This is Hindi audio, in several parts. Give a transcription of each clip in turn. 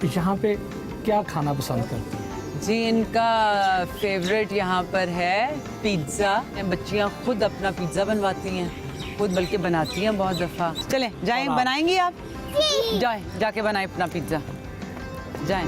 यहाँ पे क्या खाना पसंद करती हैं? जी, इनका फेवरेट यहाँ पर है पिज़्ज़ा। बच्चियाँ खुद अपना पिज़्ज़ा बनवाती हैं, खुद बल्कि बनाती हैं बहुत दफ़ा। चलें जाएं, बनाएंगी आप? जाएं, जाके बनाएं अपना पिज़्ज़ा, जाएं।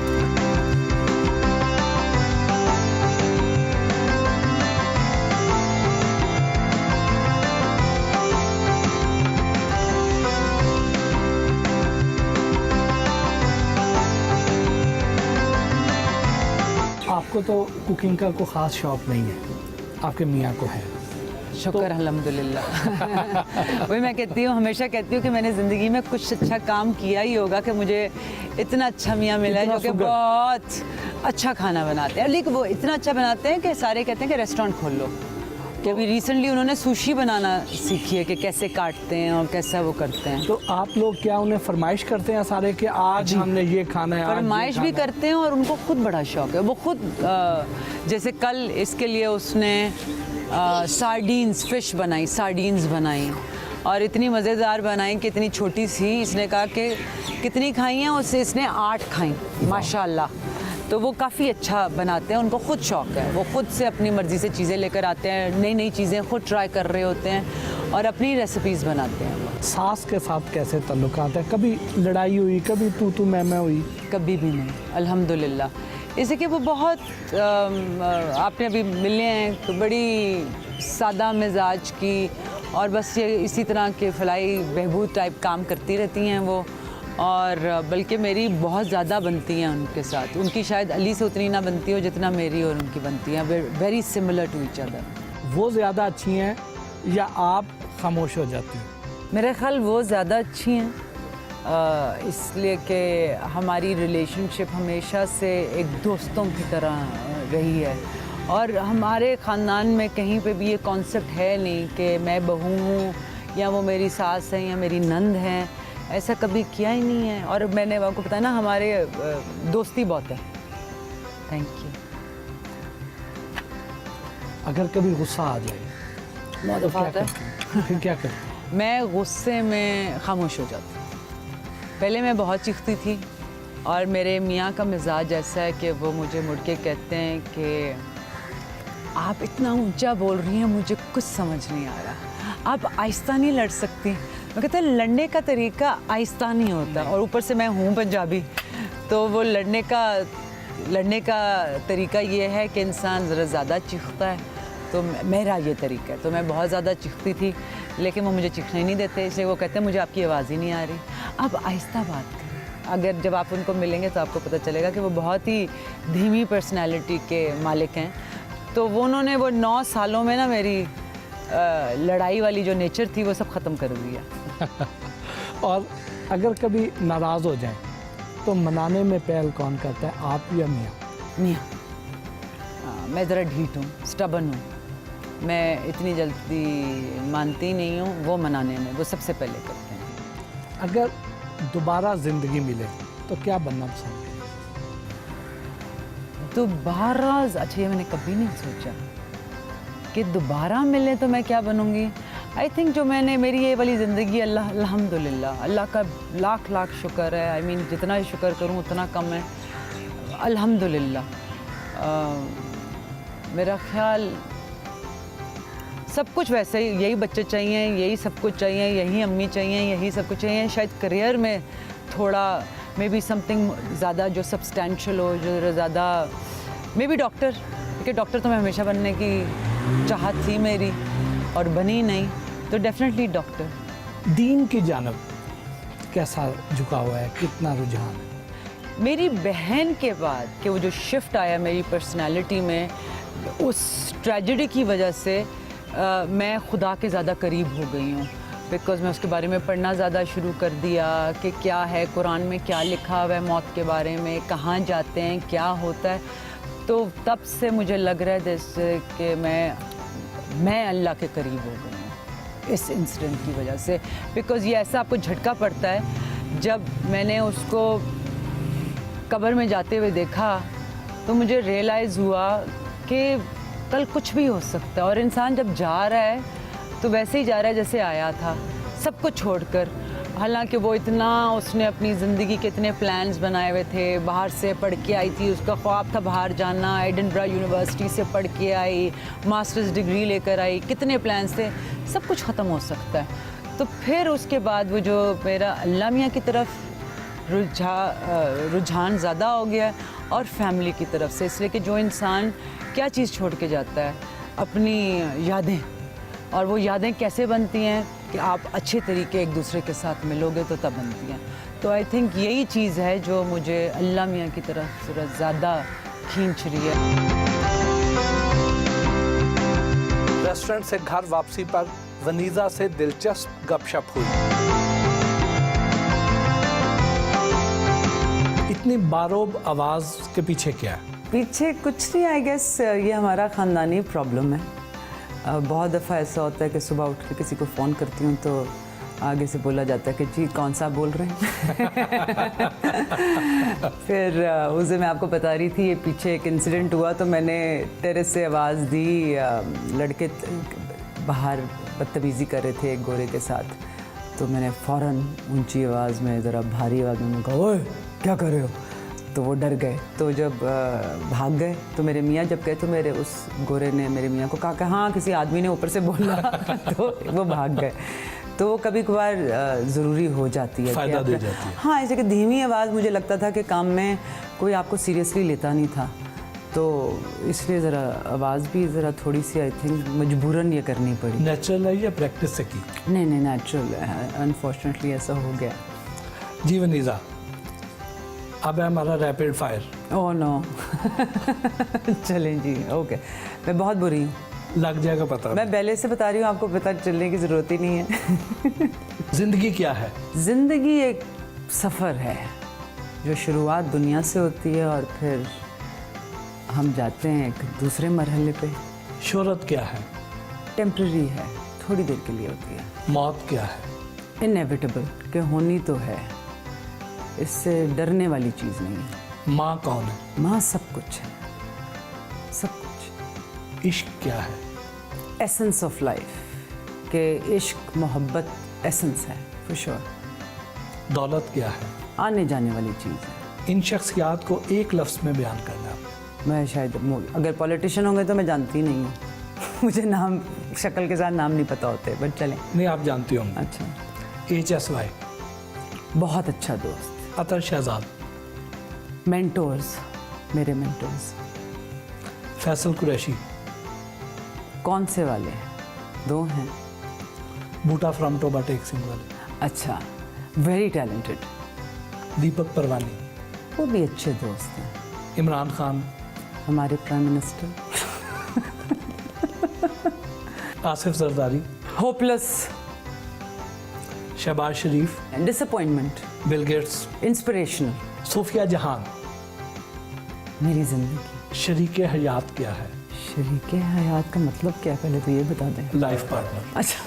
आपको तो कुकिंग का कोई ख़ास शौक़ नहीं है, आपके मियाँ को है। शुक्र अल्हम्दुलिल्लाह। वही मैं कहती हूँ, हमेशा कहती हूँ कि मैंने ज़िंदगी में कुछ अच्छा काम किया ही होगा कि मुझे इतना अच्छा मियाँ मिला है जो कि बहुत अच्छा खाना बनाते हैं। लेकिन वो इतना अच्छा बनाते हैं कि सारे कहते हैं कि रेस्टोरेंट खोल लो। कि अभी रिसेंटली उन्होंने सुशी बनाना सीखी है कि कैसे काटते हैं और कैसा वो करते हैं। तो आप लोग क्या उन्हें फरमाइश करते हैं सारे कि आज हमने ये खाना है? फरमाइश भी करते हैं और उनको खुद बड़ा शौक है। वो खुद जैसे कल इसके लिए उसने सार्डीन्स फिश बनाई, सार्डीन्स बनाई और इतनी मज़ेदार बनाई कि इतनी छोटी सी, इसने कहा कि कितनी खाई हैं, उससे इसने 8 खाई माशाल्लाह। तो वो काफ़ी अच्छा बनाते हैं, उनको खुद शौक़ है, वो खुद से अपनी मर्ज़ी से चीज़ें लेकर आते हैं, नई नई चीज़ें खुद ट्राई कर रहे होते हैं और अपनी रेसिपीज़ बनाते हैं। सास के साथ कैसे ताल्लुकात है? कभी लड़ाई हुई, कभी तू मैं हुई? कभी भी नहीं, अल्हम्दुलिल्लाह। इसे कि वो बहुत आपने अभी मिले हैं तो बड़ी सादा मिजाज की और बस ये इसी तरह के फलाई बहबूद टाइप काम करती रहती हैं वो। और बल्कि मेरी बहुत ज़्यादा बनती हैं उनके साथ। उनकी शायद अली से उतनी ना बनती हो जितना मेरी और उनकी बनती हैं। Very similar to each other. वो ज़्यादा अच्छी हैं या आप खामोश हो जाती हैं? मेरे ख्याल वो ज़्यादा अच्छी हैं, इसलिए कि हमारी रिलेशनशिप हमेशा से एक दोस्तों की तरह रही है और हमारे ख़ानदान में कहीं पे भी ये कॉन्सेप्ट है नहीं कि मैं बहू हूँ या वो मेरी सास हैं या मेरी नंद हैं। ऐसा कभी किया ही नहीं है और मैंने आपको बताया ना, हमारे दोस्ती बहुत है। Thank you. अगर कभी गुस्सा आ जाए तो क्या करती? क्या करती? मैं गुस्से में खामोश हो जाती हूँ। पहले मैं बहुत चीखती थी और मेरे मियाँ का मिजाज ऐसा है कि वो मुझे मुड़ के कहते हैं कि आप इतना ऊंचा बोल रही हैं, मुझे कुछ समझ नहीं आ रहा, आप आहिस्ता नहीं लड़ सकती। मैं कहते हैं लड़ने का तरीका आहिस्ता नहीं होता और ऊपर से मैं हूँ पंजाबी, तो वो लड़ने का तरीका ये है कि इंसान ज़रा ज़्यादा चीखता है, तो मेरा ये तरीका है। तो मैं बहुत ज़्यादा चीखती थी लेकिन वो मुझे चीखने ही नहीं देते, इसलिए वो कहते हैं मुझे आपकी आवाज़ ही नहीं आ रही, आप आहिस्ता बात करें। अगर जब आप उनको मिलेंगे तो आपको पता चलेगा कि वो बहुत ही धीमी पर्सनैलिटी के मालिक हैं। तो वो उन्होंने वो 9 सालों में ना मेरी लड़ाई वाली जो नेचर थी वो सब ख़त्म कर दिया। और अगर कभी नाराज़ हो जाए तो मनाने में पहल कौन करता है, आप या मियाँ? मियाँ। मैं ज़रा ढीठ हूँ, स्टबन हूँ, मैं इतनी जल्दी मानती नहीं हूँ। वो मनाने में वो सबसे पहले करते हैं। अगर दोबारा ज़िंदगी मिले तो क्या बनना पसंद है? दोबारा? अच्छा, ये मैंने कभी नहीं सोचा कि दोबारा मिले तो मैं क्या बनूँगी। आई थिंक जो मेरी ये वाली ज़िंदगी, अल्लाह अल्हम्दुलिल्लाह, अल्लाह का लाख लाख शुक्र है। आई मीन जितना ही शुक्र करूँ उतना कम है, अल्हम्दुलिल्लाह। मेरा ख्याल सब कुछ वैसे ही, यही बच्चे चाहिए, यही सब कुछ चाहिए, यही अम्मी चाहिए, यही सब कुछ चाहिए। शायद करियर में थोड़ा मे बी समथिंग ज़्यादा जो सब्सटेंशियल हो, जो ज़्यादा मे बी डॉक्टर, क्योंकि डॉक्टर तो मैं हमेशा बनने की चाहत थी मेरी और बनी नहीं, तो डेफिनेटली डॉक्टर। दीन की जानब कैसा झुका हुआ है, कितना रुझान है? मेरी बहन के बाद कि वो जो शिफ्ट आया मेरी पर्सनालिटी में, उस ट्रेजेडी की वजह से मैं खुदा के ज़्यादा करीब हो गई हूँ। बिकॉज़ मैं उसके बारे में पढ़ना ज़्यादा शुरू कर दिया कि क्या है कुरान में, क्या लिखा हुआ है मौत के बारे में, कहाँ जाते हैं, क्या होता है। तो तब से मुझे लग रहा है जैसे कि मैं अल्लाह के करीब हो गई हूँ इस इंसिडेंट की वजह से। बिकॉज़ ये ऐसा आपको झटका पड़ता है, जब मैंने उसको कब्र में जाते हुए देखा तो मुझे रियलाइज़ हुआ कि कल कुछ भी हो सकता है और इंसान जब जा रहा है तो वैसे ही जा रहा है जैसे आया था, सब कुछ छोड़कर। हालांकि वो इतना, उसने अपनी ज़िंदगी के इतने प्लान्स बनाए हुए थे, बाहर से पढ़ के आई थी, उसका ख्वाब था बाहर जाना, एडिनबरा यूनिवर्सिटी से पढ़ के आई, मास्टर्स डिग्री लेकर आई, कितने प्लान्स थे, सब कुछ ख़त्म हो सकता है। तो फिर उसके बाद वो जो मेरा अल्लाह मियाँ की तरफ रुझान ज़्यादा हो गया और फैमिली की तरफ से, इसलिए कि जो इंसान क्या चीज़ छोड़ के जाता है, अपनी यादें, और वो यादें कैसे बनती हैं कि आप अच्छे तरीके एक दूसरे के साथ मिलोगे तो तब बनती हैं। तो आई थिंक यही चीज़ है जो मुझे अल्लाह मियाँ की तरफ थोड़ा ज़्यादा खींच रही है। रेस्टोरेंट से घर वापसी पर वनीज़ा से दिलचस्प गपशप हुई। इतनी बारोब आवाज़ के पीछे क्या है? पीछे कुछ नहीं, आई गेस ये हमारा ख़ानदानी प्रॉब्लम है। बहुत दफ़ा ऐसा होता है कि सुबह उठ के किसी को फ़ोन करती हूँ तो आगे से बोला जाता है कि जी कौन सा बोल रहे हैं। फिर उस दिन मैं आपको बता रही थी, ये पीछे एक इंसिडेंट हुआ तो मैंने टेरेस से आवाज़ दी, लड़के बाहर बदतमीज़ी कर रहे थे एक गोरे के साथ, तो मैंने फ़ौरन ऊंची आवाज़ में, ज़रा भारी आवाज़ में कहा, ओए क्या कर रहे हो? तो वो डर गए। तो जब भाग गए तो मेरे मियाँ जब गए तो मेरे उस गोरे ने मेरे मियाँ को कहा कि हाँ किसी आदमी ने ऊपर से बोला। तो वो भाग गए। तो वो कभी कभार ज़रूरी हो जाती है, फ़ायदा दे जाती है। हाँ, ऐसे कि धीमी आवाज़, मुझे लगता था कि काम में कोई आपको सीरियसली लेता नहीं था, तो इसलिए ज़रा आवाज़ भी ज़रा थोड़ी सी आई थिंक मजबूरन ये करनी पड़ी। नेचुरल है या प्रैक्टिस से की? नहीं नहीं, नेचुरल है, अनफॉर्चुनेटली ऐसा हो गया। जी वनीज़ा, अब है हमारा रैपिड फायर। Oh no. चलें जी, ओके। मैं बहुत बुरी हूँ, लग जाएगा पता। मैं पहले से बता रही हूँ, आपको पता चलने की ज़रूरत ही नहीं है। जिंदगी क्या है? ज़िंदगी एक सफ़र है जो शुरुआत दुनिया से होती है और फिर हम जाते हैं एक दूसरे मरहले पे। शोहरत क्या है? टेम्प्रेरी है, थोड़ी देर के लिए होती है। मौत क्या है? इनएविटेबल, कि होनी तो है, इससे डरने वाली चीज़ नहीं है। माँ कौन है? माँ सब कुछ है, सब कुछ। इश्क क्या है? एसेंस ऑफ लाइफ, के इश्क मोहब्बत एसेंस है फॉर श्योर। दौलत क्या है? आने जाने वाली चीज़ है। इन शख्सियात को एक लफ्ज़ में बयान करना है। मैं शायद अगर पॉलिटिशियन होंगे तो मैं जानती नहीं हूँ। मुझे नाम, शक्ल के साथ नाम नहीं पता होते, बट चलें। नहीं, आप जानती होंगे। अच्छा। HSY। बहुत अच्छा दोस्त। अतर शहजाद। मेंटोर्स, मेरे मेंटोर्स। फैसल कुरैशी। कौन से वाले? दो हैं। बूटा फ्रॉम टोबा टेक सिंह वाले। अच्छा, वेरी टैलेंटेड। दीपक परवानी। वो भी अच्छे दोस्त हैं। इमरान खान। हमारे prime minister. Asif Zardari. Hopeless. Shahbaz Sharif. Disappointment. Bill Gates. Inspirational. Sufiya Jahan. मेरी ज़िंदगी। शरीके हयात क्या है? शरीके हयात का मतलब क्या है, पहले तो ये बता दें। Life partner. अच्छा।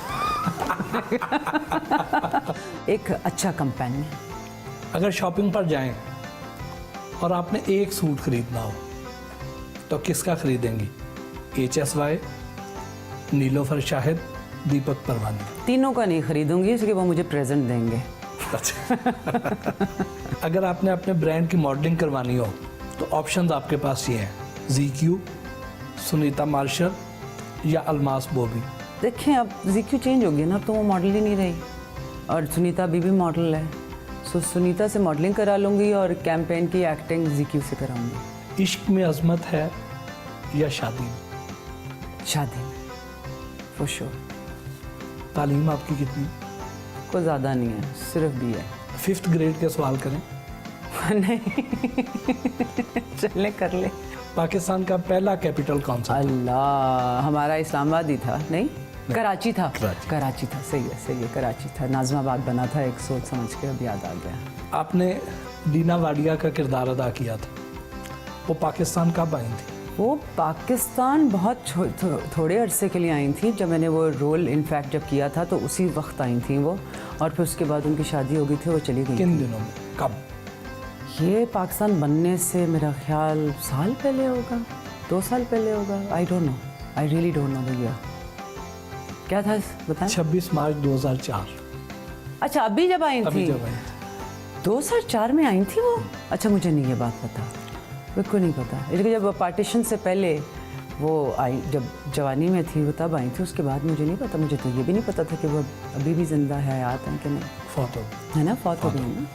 एक अच्छा कंपेनियन। अगर शॉपिंग पर जाएं और आपने एक सूट खरीदना हो तो किसका खरीदेंगी? HSY, नीलोफर शाहिद, दीपक परवानी। तीनों का नहीं खरीदूंगी, इसलिए वो मुझे प्रेजेंट देंगे। अच्छा। अगर आपने अपने ब्रांड की मॉडलिंग करवानी हो तो ऑप्शंस आपके पास ये हैं, ZQ, सुनीता मार्शल या अलमास बॉबी। देखें, अब ZQ चेंज हो गई ना, तो वो मॉडल ही नहीं रही, और सुनीता भी मॉडल है, सो सुनीता से मॉडलिंग करा लूँगी और कैंपेन की एक्टिंग ZQ से कराऊंगी। इश्क में अजमत है या शादी में? शादी में फॉर श्योर। तालीम आपकी कितनी? कोई ज़्यादा नहीं है, सिर्फ भी है। 5th ग्रेड के सवाल करें। नहीं। चले कर ले। पाकिस्तान का पहला कैपिटल कौन सा? अल्लाह, हमारा इस्लामाबाद ही था। नहीं, कराची था। कराची। कराची था, सही है, कराची था। नाज़माबाद बना था, एक सोच समझ के अब याद आ गया। आपने दीना वाडिया का किरदार अदा किया था, वो पाकिस्तान कब आई थी? वो पाकिस्तान बहुत थोड़े अरसे के लिए आई थी। जब मैंने वो रोल इनफैक्ट जब किया था तो उसी वक्त आई थी वो, और फिर उसके बाद उनकी शादी हो गई थी, वो चली गई। किन दिनों में, कब? ये पाकिस्तान बनने से मेरा ख्याल साल पहले होगा, 2 साल पहले होगा। I don't know, I really don't know the year. क्या था बताएं? 26 मार्च 2004। अच्छा अभी जब आई अभी थी जब आई थी। 2004 में आई थी वो। अच्छा मुझे नहीं ये बात पता, बिल्कुल नहीं पता। लेकिन जब पार्टीशन से पहले वो आई, जब जवानी में थी वो तब आई थी, उसके बाद मुझे नहीं पता। मुझे तो ये भी नहीं पता था कि वो अभी भी जिंदा है, याद है कि नहीं, फोटो है ना, फौत हो गई है ना।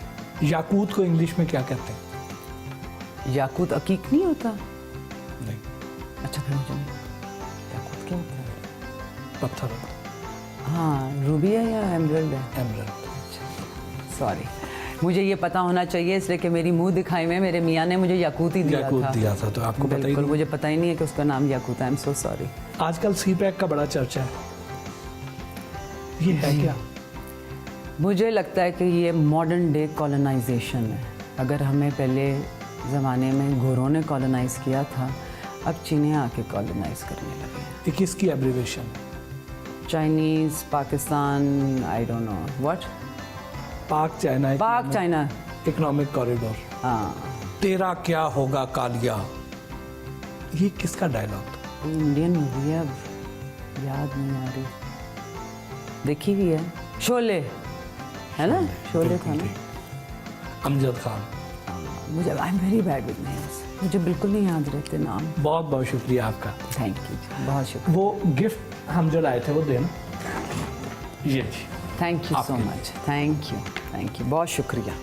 याकूत को इंग्लिश में क्या कहते हैं? याकूत अकीक नहीं होता? नहीं, अच्छा फिर मुझे नहीं, याकूत क्या होता है? पत्थर होता है, हाँ रूबी है या एमरल्ड है? एमरल्ड। सॉरी, मुझे ये पता होना चाहिए इसलिए कि मेरी मुंह दिखाई में मेरे मियाँ ने मुझे याकूत ही दिया याकूत था। दिया था, तो आपको पता ही बिल्कुल नहीं। मुझे पता ही नहीं है कि उसका नाम याकूत है। I am so sorry. आजकल सी पैक का बड़ा चर्चा है, ये है क्या? मुझे लगता है कि ये मॉडर्न डे कॉलोनाइजेशन है। अगर हमें पहले ज़माने में गोरों ने कॉलोनाइज किया था, अब चीनी आके कॉलोनाइज करने लगे हैं। ये किसकी abbreviation? Chinese, Pakistan, I don't know what, पाक चाइना पाक चाइना, इकोनॉमिक कॉरिडोर। हाँ। तेरा क्या होगा कालिया, ये किसका डायलॉग था? इंडियन मूवी है, अब याद नहीं आ रही, देखी हुई है, शोले है ना, शोले था ना। अमजद खान। मुझे I am very bad with names, मुझे बिल्कुल नहीं याद रहते नाम। बहुत बहुत शुक्रिया आपका। थैंक यू, बहुत शुक्रिया। वो गिफ्ट हम जो लाए थे वो देना, ये जी। थैंक यू सो आपके लिए। मच, थैंक यू, बहुत शुक्रिया।